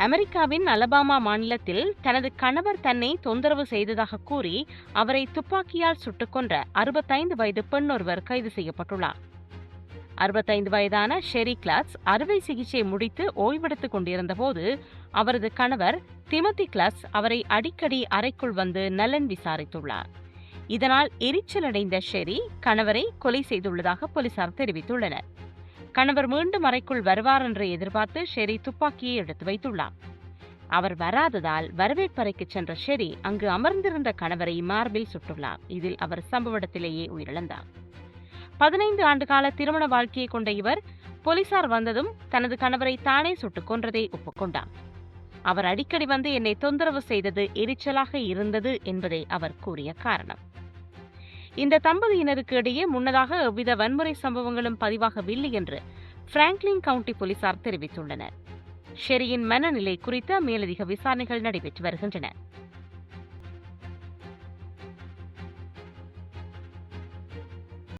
அமெரிக்காவின் அலபாமா மாநிலத்தில் தனது கணவர் தன்னை தொந்தரவு செய்ததாக கூறி அவரை துப்பாக்கியால் சுட்டுக் கொன்ற 65 வயது பெண் ஒருவர் கைது செய்யப்பட்டுள்ளார். 65 வயதான ஷெரி கிளாட்ஸ் அறுவை சிகிச்சை முடித்து ஓய்வெடுத்துக் கொண்டிருந்தபோது அவரது கணவர் திமோத்தி கிளாட்ஸ் அவரை அடிக்கடி அறைக்குள் வந்து நலன் விசாரித்துள்ளார். இதனால் எரிச்சலடைந்த ஷெரி கணவரை கொலை செய்துள்ளதாக போலீசார் தெரிவித்துள்ளனர். கணவர் மீண்டும் அறைக்குள் வருவார் என்று எதிர்பார்த்து ஷெரி துப்பாக்கியை எடுத்து வைத்துள்ளார். அவர் வராததால் வரவேற்பறைக்கு சென்ற ஷெரி அங்கு அமர்ந்திருந்த கணவரை மார்பில் சுட்டுள்ளார். இதில் அவர் சம்பவ இடத்திலேயே உயிரிழந்தார். 15 ஆண்டுகால திருமண வாழ்க்கையை கொண்ட இவர் போலீசார் வந்ததும் தனது கணவரை தானே சுட்டுக் கொன்றதை ஒப்புக்கொண்டார். அவர் அடிக்கடி வந்து என்னை தொந்தரவு செய்தது எரிச்சலாக இருந்தது என்பதே அவர் கூறிய காரணம். இந்த தம்பதியினருக்கு இடையே முன்னதாக எவ்வித வன்முறை சம்பவங்களும் பதிவாகவில்லை என்று பிராங்க்லின் கவுண்டி போலீசார் தெரிவித்துள்ளனர். ஷெரியின் மனநிலை குறித்த மேலதிக விசாரணைகள் நடைபெற்று வருகின்றன.